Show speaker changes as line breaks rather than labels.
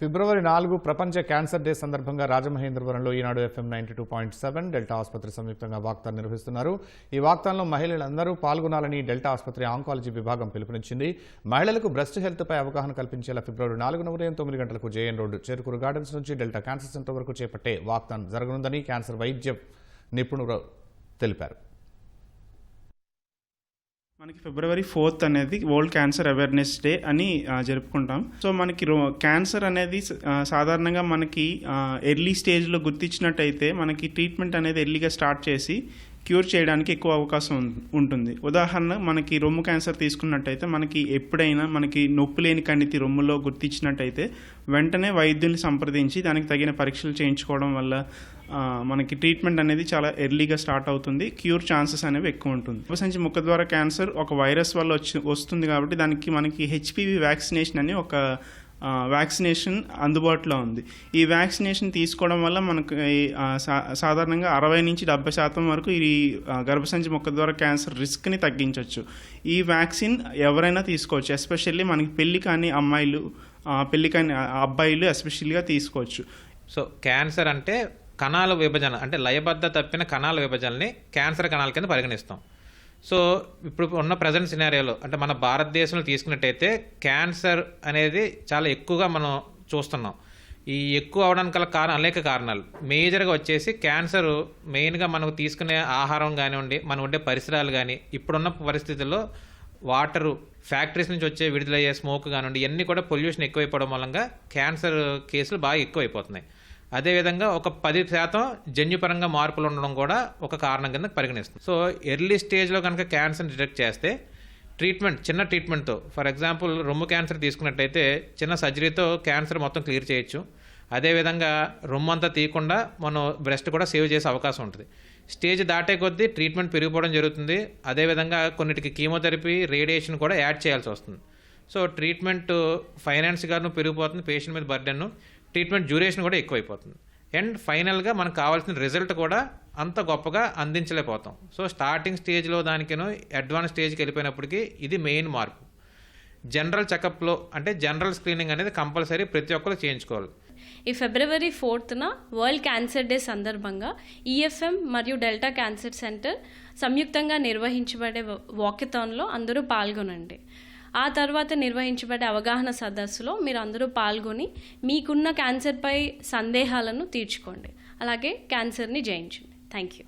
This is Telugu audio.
ఫిబ్రవరి 4 ప్రపంచ క్యాన్సర్ డే సందర్భంగా రాజమహేంద్రవరంలో ఈనాడు FM 92.7 డెల్టా ఆసుపత్రి సంయుక్తంగా వాక్థాన్ నిర్వహిస్తున్నారు. ఈ వాక్థాన్లో మహిళలందరూ పాల్గొనాలని డెల్టా ఆసుపత్రి ఆంకాలజీ విభాగం పిలుపునిచ్చింది. మహిళలకు బ్రెస్ట్ హెల్త్ పై అవగాహన కల్పించేలా ఫిబ్రవరి 4న ఉదయం 9 గంటలకు జేఎన్ రోడ్డు చేరుకూరు గార్డెన్స్ నుంచి డెల్టా క్యాన్సర్ సెంటర్ వరకు చేపట్టే వాక్థాన్ జరగనుందని క్యాన్సర్ వైద్య నిపుణులు తెలిపారు.
మనకి ఫిబ్రవరి 4 అనేది వరల్డ్ క్యాన్సర్ అవేర్నెస్ డే అని జరుపుకుంటాం. సో మనకి క్యాన్సర్ అనేది సాధారణంగా మనకి ఎర్లీ స్టేజ్లో గుర్తించినట్టయితే మనకి ట్రీట్మెంట్ అనేది ఎర్లీగా స్టార్ట్ చేసి క్యూర్ చేయడానికి ఎక్కువ అవకాశం ఉంటుంది. ఉదాహరణ మనకి రొమ్ము క్యాన్సర్ తీసుకున్నట్టయితే మనకి ఎప్పుడైనా మనకి నొప్పి లేని కణితి రొమ్ములో గుర్తించినట్టయితే వెంటనే వైద్యుని సంప్రదించి దానికి తగిన పరీక్షలు చేయించుకోవడం వల్ల మనకి ట్రీట్మెంట్ అనేది చాలా ఎర్లీగా స్టార్ట్ అవుతుంది. క్యూర్ ఛాన్సెస్ అనేవి ఎక్కువ ఉంటుంది. గర్భసంచి ముఖద్వార క్యాన్సర్ ఒక వైరస్ వల్ల వస్తుంది కాబట్టి దానికి మనకి HPV వ్యాక్సినేషన్ అని ఒక వ్యాక్సినేషన్ అందుబాటులో ఉంది. ఈ వ్యాక్సినేషన్ తీసుకోవడం వల్ల మనకు సాధారణంగా 60 నుంచి 70% వరకు ఈ గర్భసంచి ముఖద్వార క్యాన్సర్ రిస్క్ని తగ్గించవచ్చు. ఈ వ్యాక్సిన్ ఎవరైనా తీసుకోవచ్చు. ఎస్పెషల్లీ మనకి పెళ్లి కాని అమ్మాయిలు, పెళ్లి కాని అబ్బాయిలు ఎస్పెషల్గా తీసుకోవచ్చు.
సో క్యాన్సర్ అంటే కణాల విభజన, అంటే లయబద్ధ తప్పిన కణాల విభజనని క్యాన్సర్ కణాల కింద పరిగణిస్తాం. సో ఇప్పుడు ఉన్న ప్రజెంట్ సినారియోలో అంటే మన భారతదేశంలో తీసుకున్నట్టయితే క్యాన్సర్ అనేది చాలా ఎక్కువగా మనం చూస్తున్నాం. ఈ ఎక్కువ అవడానికి గల అనేక కారణాలు. మేజర్గా వచ్చేసి క్యాన్సర్ మెయిన్గా మనకు తీసుకునే ఆహారం కానివ్వండి, మనం ఉండే పరిసరాలు కానీ, ఇప్పుడున్న పరిస్థితుల్లో వాటరు, ఫ్యాక్టరీస్ నుంచి వచ్చే విడుదలయ్యే స్మోక్ కానివ్వండి, ఇవన్నీ కూడా పొల్యూషన్ ఎక్కువైపోవడం మూలంగా క్యాన్సర్ కేసులు బాగా ఎక్కువైపోతున్నాయి. అదేవిధంగా ఒక 10% జన్యుపరంగా మార్పులు ఉండడం కూడా ఒక కారణం కింద పరిగణిస్తుంది. సో ఎర్లీ స్టేజ్లో కనుక క్యాన్సర్ డిటెక్ట్ చేస్తే చిన్న ట్రీట్మెంట్తో, ఫర్ ఎగ్జాంపుల్ రొమ్ము క్యాన్సర్ తీసుకున్నట్టయితే చిన్న సర్జరీతో క్యాన్సర్ మొత్తం క్లియర్ చేయొచ్చు. అదేవిధంగా రొమ్ము అంతా తీయకుండా మనం బ్రెస్ట్ కూడా సేవ్ చేసే అవకాశం ఉంటుంది. స్టేజ్ దాటే కొద్దీ ట్రీట్మెంట్ పెరిగిపోవడం జరుగుతుంది. అదేవిధంగా కొన్నిటికి కీమోథెరపీ, రేడియేషన్ కూడా యాడ్ చేయాల్సి వస్తుంది. సో ట్రీట్మెంట్ ఫైనాన్స్గాను పెరిగిపోతుంది, పేషెంట్ మీద బర్డెన్, ట్రీట్మెంట్ డ్యూరేషన్ కూడా ఎక్కువైపోతుంది. అండ్ ఫైనల్గా మనకు కావాల్సిన రిజల్ట్ కూడా అంత గొప్పగా అందించలేకపోతాం. సో స్టార్టింగ్ స్టేజ్లో దానికేనో అడ్వాన్స్ స్టేజ్కి వెళ్ళిపోయినప్పటికీ ఇది మెయిన్ మార్పు. జనరల్ చెకప్లో అంటే జనరల్ స్క్రీనింగ్ అనేది కంపల్సరీ ప్రతి ఒక్కరు చేయించుకోవాలి.
ఈ ఫిబ్రవరి 4న వరల్డ్ క్యాన్సర్ డే సందర్భంగా EFM మరియు డెల్టా క్యాన్సర్ సెంటర్ సంయుక్తంగా నిర్వహించబడే వాకథాన్లో అందరూ పాల్గొనండి. ఆ తర్వాత నిర్వహించబడే అవగాహన సదస్సులో మీరు అందరూ పాల్గొని మీకున్న క్యాన్సర్పై సందేహాలను తీర్చుకోండి. అలాగే క్యాన్సర్ని జయించండి. Thank you.